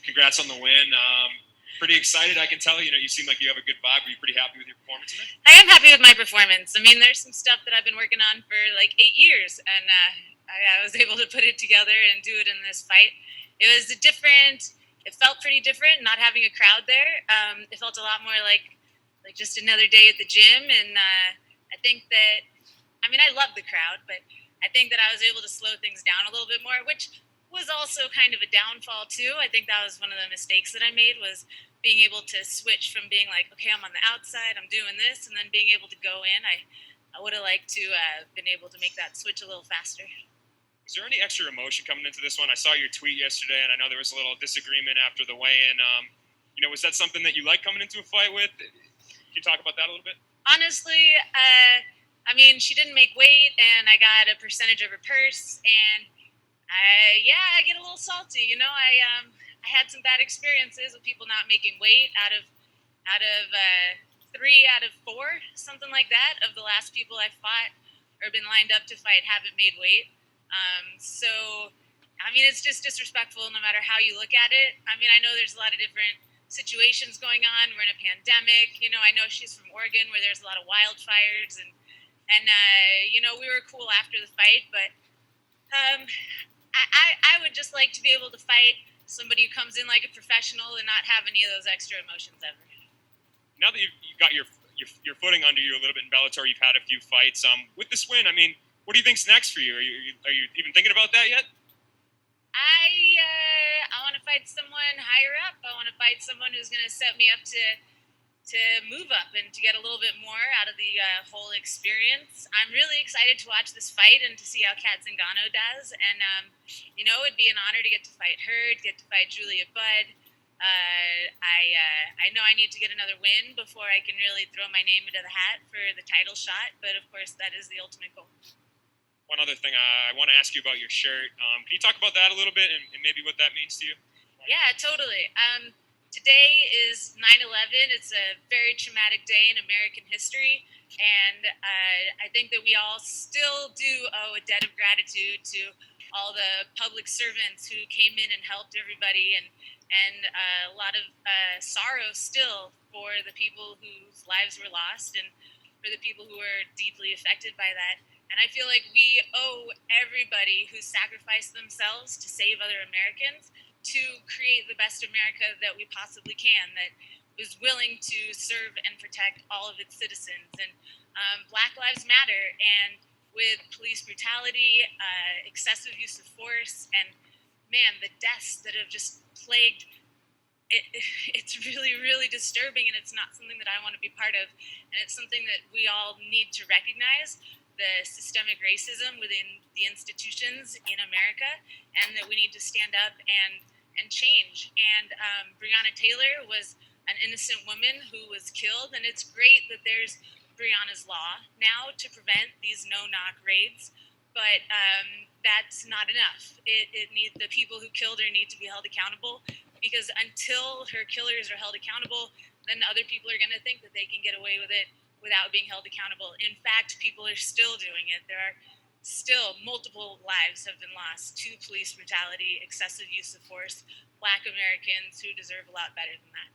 Congrats on the win. Pretty excited, I can tell. You seem like you have a good vibe. Are you pretty happy with your performance today? I am happy with my performance. I mean, there's some stuff that I've been working on for like 8 years, and I was able to put it together and do it in this fight. It was it felt pretty different not having a crowd there. It felt a lot more like just another day at the gym, and I think that, I mean, I love the crowd, but I think that I was able to slow things down a little bit more, which was also kind of a downfall too. I think that was one of the mistakes that I made, was being able to switch from being like, okay, I'm on the outside, I'm doing this, and then being able to go in. I would have liked to been able to make that switch a little faster. Is there any extra emotion coming into this one? I saw your tweet yesterday, and I know there was a little disagreement after the weigh-in. Was that something that you like coming into a fight with? Can you talk about that a little bit? Honestly, I mean, she didn't make weight, and I got a percentage of her purse, and I get a little salty. I had some bad experiences with people not making weight out of 3 out of 4, something like that, of the last people I fought or been lined up to fight haven't made weight. So, I mean, it's just disrespectful no matter how you look at it. I mean, I know there's a lot of different situations going on. We're in a pandemic. I know she's from Oregon, where there's a lot of wildfires, and we were cool after the fight, but I would just like to be able to fight somebody who comes in like a professional and not have any of those extra emotions ever. Now that you've got your footing under you a little bit in Bellator, you've had a few fights. With this win, I mean, what do you think's next for you? Are you even thinking about that yet? I want to fight someone higher up. I want to fight someone who's going to set me up to move up and to get a little bit more out of the whole experience. I'm really excited to watch this fight and to see how Kat Zingano does. And, it'd be an honor to get to fight her, to get to fight Julia Budd. I know I need to get another win before I can really throw my name into the hat for the title shot. But, of course, that is the ultimate goal. One other thing, I want to ask you about your shirt. Can you talk about that a little bit and maybe what that means to you? Yeah, totally. Today is 9/11. It's a very traumatic day in American history, and I think that we all still do owe a debt of gratitude to all the public servants who came in and helped everybody, and a lot of sorrow still for the people whose lives were lost and for the people who were deeply affected by that. And I feel like we owe everybody who sacrificed themselves to save other Americans to create the best America that we possibly can, that is willing to serve and protect all of its citizens. And Black Lives Matter, and with police brutality, excessive use of force, and, man, the deaths that have just plagued it's really, really disturbing, and it's not something that I want to be part of. And it's something that we all need to recognize, the systemic racism within the institutions in America, and that we need to stand up and change. And Breonna Taylor was an innocent woman who was killed, and it's great that there's Breonna's Law now to prevent these no-knock raids, but that's not enough. The people who killed her need to be held accountable, because until her killers are held accountable, then other people are going to think that they can get away with it without being held accountable. In fact, people are still doing it. There are still multiple lives have been lost to police brutality, excessive use of force, Black Americans who deserve a lot better than that.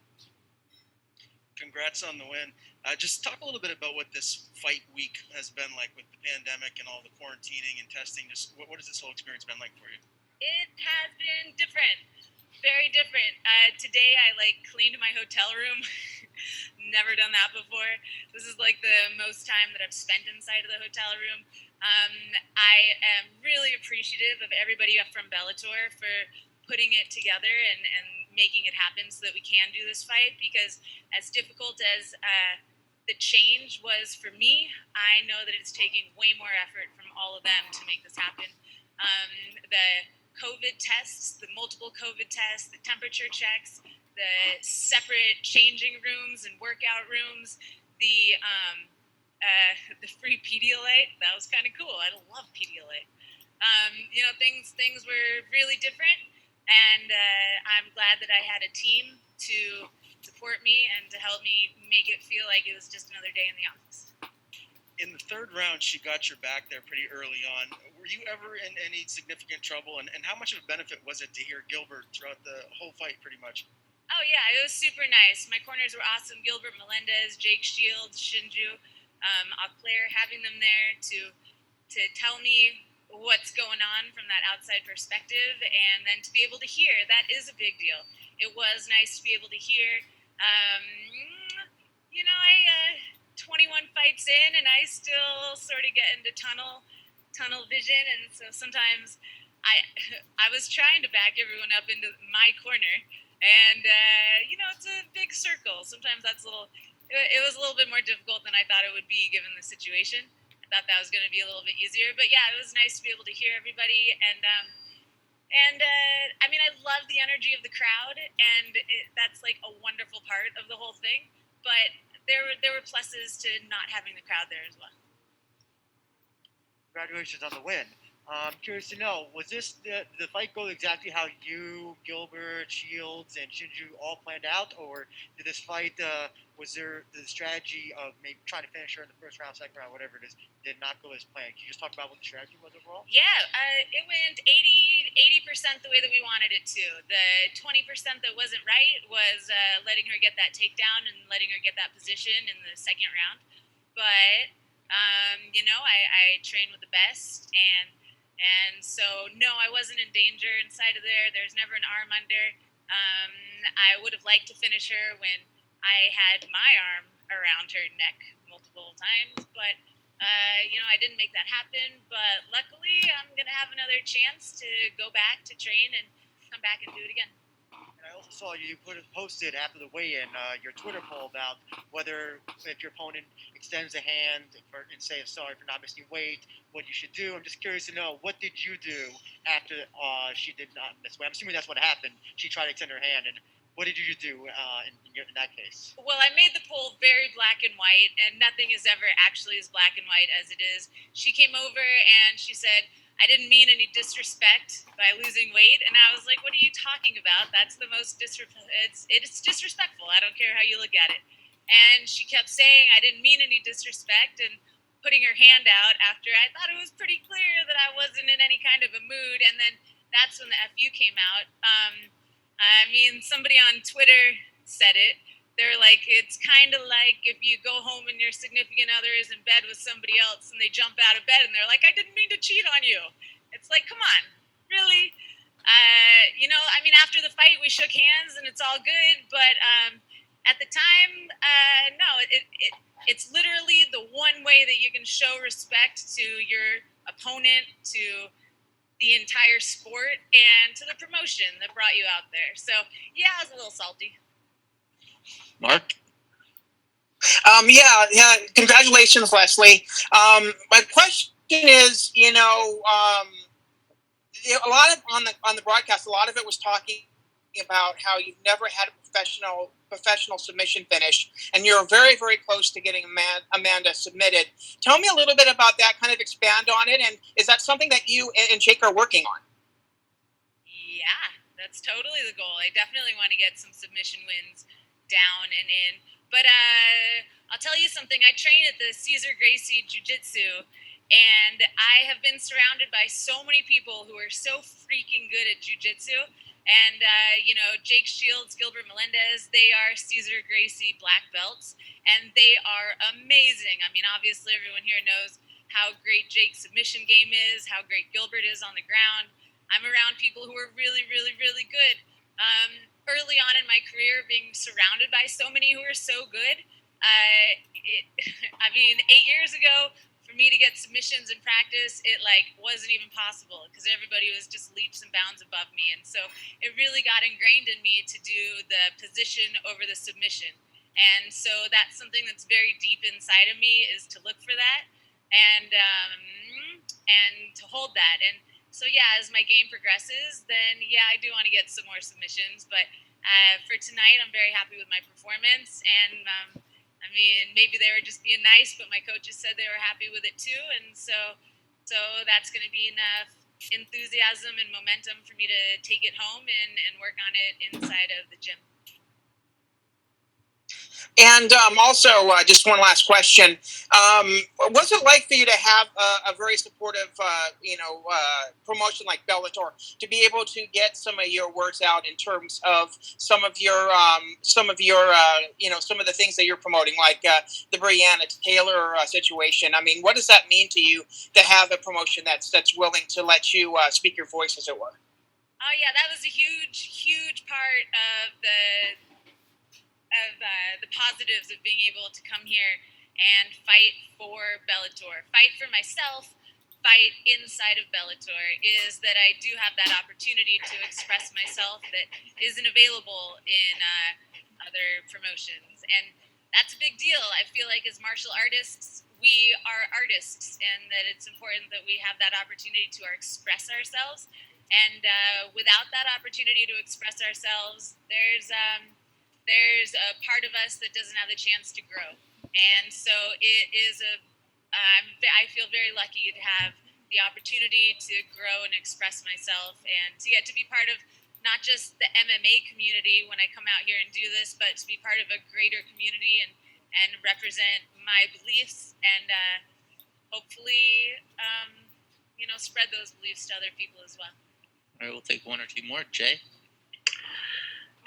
Congrats on the win. Just talk a little bit about what this fight week has been like with the pandemic and all the quarantining and testing. Just what has this whole experience been like for you? It has been different. Very different. Today I cleaned my hotel room. Never done that before. This is the most time that I've spent inside of the hotel room. I am really appreciative of everybody from Bellator for putting it together and making it happen so that we can do this fight, because as difficult as the change was for me, I know that it's taking way more effort from all of them to make this happen. The COVID tests, the multiple COVID tests, the temperature checks, the separate changing rooms and workout rooms, the free Pedialyte. That was kind of cool. I love Pedialyte. Things were really different, and I'm glad that I had a team to support me and to help me make it feel like it was just another day in the office. In the third round, she got your back there pretty early on. Were you ever in any significant trouble? And how much of a benefit was it to hear Gilbert throughout the whole fight, pretty much? Oh yeah, it was super nice. My corners were awesome. Gilbert Melendez, Jake Shields, Shinju, Auclair, having them there to tell me what's going on from that outside perspective, and then to be able to hear, that is a big deal. It was nice to be able to hear. I 21 fights in, and I still sort of get into tunnel vision, and so sometimes I was trying to back everyone up into my corner, and it's a big circle. Sometimes that's it was a little bit more difficult than I thought it would be given the situation. I thought that was going to be a little bit easier, but yeah, it was nice to be able to hear everybody, and I love the energy of the crowd, and that's like a wonderful part of the whole thing. But there were pluses to not having the crowd there as well. Congratulations on the win. I'm curious to know, was this the fight go exactly how you, Gilbert, Shields, and Shinju all planned out, or did this fight, was there the strategy of maybe trying to finish her in the first round, second round, whatever it is, did not go as planned? Can you just talk about what the strategy was overall? Yeah, it went 80% the way that we wanted it to. The 20% that wasn't right was letting her get that takedown and letting her get that position in the second round. But, I trained with the best, and so, no, I wasn't in danger inside of there. There's never an arm under. I would have liked to finish her when I had my arm around her neck multiple times, but, I didn't make that happen. But luckily, I'm going to have another chance to go back to train and come back and do it again. And I also saw you posted after the weigh-in your Twitter poll about whether if your opponent extends a hand and say sorry for not missing weight, what you should do. I'm just curious to know, what did you do after she did not miss weight? I'm assuming that's what happened. She tried to extend her hand, and what did you do in that case? Well, I made the poll very black and white, and nothing is ever actually as black and white as it is. She came over and she said, I didn't mean any disrespect by losing weight. And I was like, what are you talking about? That's the most it's disrespectful. I don't care how you look at it. And she kept saying, I didn't mean any disrespect, and putting her hand out after I thought it was pretty clear that I wasn't in any kind of a mood. And then that's when the FU came out. Somebody on Twitter said it. They're like, it's kind of like if you go home and your significant other is in bed with somebody else and they jump out of bed and they're like, I didn't mean to cheat on you. It's like, come on, really? After the fight, we shook hands and it's all good. But at the time, no, it's literally the one way that you can show respect to your opponent, to the entire sport, and to the promotion that brought you out there. So, yeah, I was a little salty. Mark? Congratulations, Leslie. My question is, a lot of on the broadcast, a lot of it was talking about how you've never had a professional submission finish, and you're very, very close to getting Amanda submitted. Tell me a little bit about that. Kind of expand on it, and is that something that you and Jake are working on? Yeah, that's totally the goal. I definitely want to get some submission wins down and in. But I'll tell you something. I train at the Cesar Gracie Jiu-Jitsu, and I have been surrounded by so many people who are so freaking good at Jiu-Jitsu. And, Jake Shields, Gilbert Melendez, they are Cesar Gracie black belts, and they are amazing. Obviously, everyone here knows how great Jake's submission game is, how great Gilbert is on the ground. I'm around people who are really, really, really good. Early on in my career, being surrounded by so many who are so good, 8 years ago, for me to get submissions in practice, it wasn't even possible because everybody was just leaps and bounds above me. And so it really got ingrained in me to do the position over the submission. And so that's something that's very deep inside of me, is to look for that and to hold that. And so, yeah, as my game progresses, then, yeah, I do want to get some more submissions. But for tonight, I'm very happy with my performance. And, maybe they were just being nice, but my coaches said they were happy with it too. And so that's going to be enough enthusiasm and momentum for me to take it home and work on it inside of the gym. And also, just one last question: what's it like for you to have a very supportive, promotion like Bellator, to be able to get some of your words out in terms of some of the things that you're promoting, like the Breonna Taylor situation? I mean, what does that mean to you to have a promotion that's willing to let you speak your voice, as it were? Oh yeah, that was a huge part of the positives of being able to come here and fight for Bellator, fight for myself, fight inside of Bellator, is that I do have that opportunity to express myself that isn't available in other promotions, and that's a big deal. I feel like as martial artists, we are artists, and that it's important that we have that opportunity to express ourselves. And without that opportunity to express ourselves, there's a part of us that doesn't have the chance to grow. And so it is I feel very lucky to have the opportunity to grow and express myself, and to get to be part of not just the MMA community when I come out here and do this, but to be part of a greater community and represent my beliefs, and hopefully, spread those beliefs to other people as well. All right, we'll take one or two more. Jay?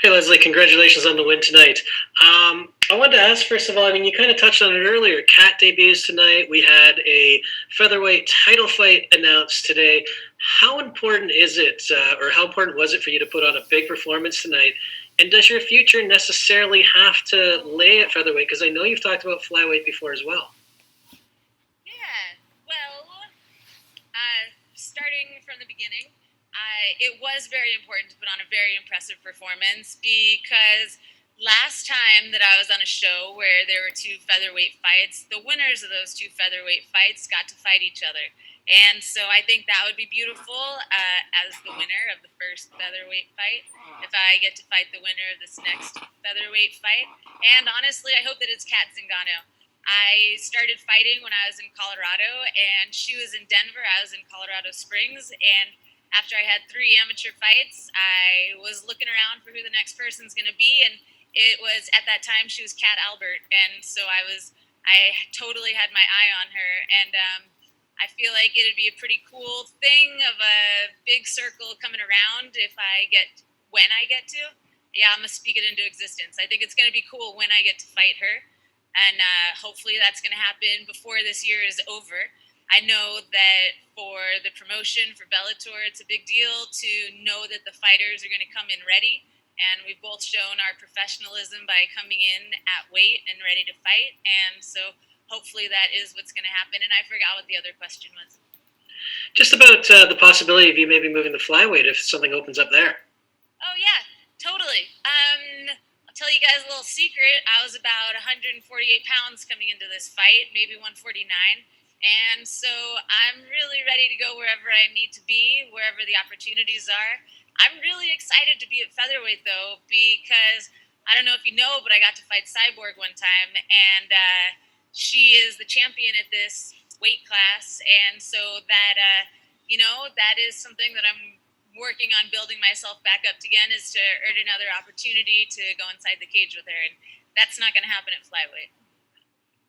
Hey, Leslie, congratulations on the win tonight. I wanted to ask, first of all, I mean, you kind of touched on it earlier. Kat debuts tonight. We had a featherweight title fight announced today. How important is it, or how important was it for you to put on a big performance tonight? And does your future necessarily have to lay at featherweight? Because I know you've talked about flyweight before as well. Yeah, well, starting from the beginning, it was very important to put on a very impressive performance, because last time that I was on a show where there were two featherweight fights, the winners of those two featherweight fights got to fight each other. And so I think that would be beautiful as the winner of the first featherweight fight, if I get to fight the winner of this next featherweight fight. And honestly, I hope that it's Kat Zingano. I started fighting when I was in Colorado, and she was in Denver. I was in Colorado Springs, and after I had 3 amateur fights, I was looking around for who the next person's going to be, and it was, at that time, she was Kat Albert, and so I totally had my eye on her, and I feel like it'd be a pretty cool thing of a big circle coming around when I get to. Yeah, I'm going to speak it into existence. I think it's going to be cool when I get to fight her, and hopefully that's going to happen before this year is over. I know that for the promotion for Bellator, it's a big deal to know that the fighters are going to come in ready, and we've both shown our professionalism by coming in at weight and ready to fight, and so hopefully that is what's going to happen. And I forgot what the other question was. Just about the possibility of you maybe moving the flyweight if something opens up there. Oh yeah, totally. I'll tell you guys a little secret. I was about 148 pounds coming into this fight, maybe 149. And so I'm really ready to go wherever I need to be, wherever the opportunities are. I'm really excited to be at featherweight, though, because I don't know if you know, but I got to fight Cyborg one time, and she is the champion at this weight class. And so that, that is something that I'm working on building myself back up again, is to earn another opportunity to go inside the cage with her. And that's not going to happen at flyweight.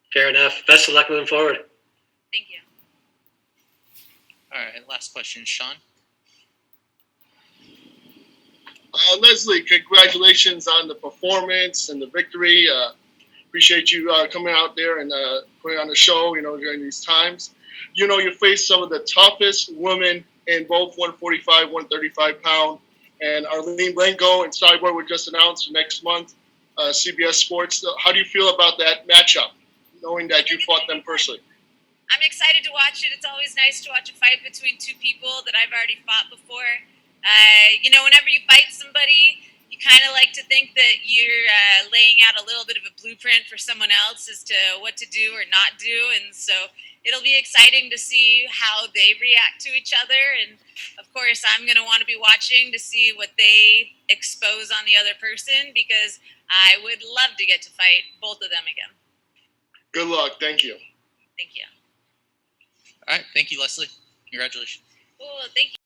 Fair enough. Best of luck moving forward. Thank you. All right, last question, Sean. Leslie, congratulations on the performance and the victory. Appreciate you coming out there and putting on the show, during these times. You face some of the toughest women in both 145, 135 pound. And Arlene Blanco and Cyborg were just announced next month, CBS Sports. How do you feel about that matchup, knowing that you fought them personally? I'm excited to watch it. It's always nice to watch a fight between two people that I've already fought before. Whenever you fight somebody, you kind of like to think that you're laying out a little bit of a blueprint for someone else as to what to do or not do. And so it'll be exciting to see how they react to each other. And of course, I'm going to want to be watching to see what they expose on the other person, because I would love to get to fight both of them again. Good luck. Thank you. Thank you. All right, thank you, Leslie. Congratulations. Cool, thank you.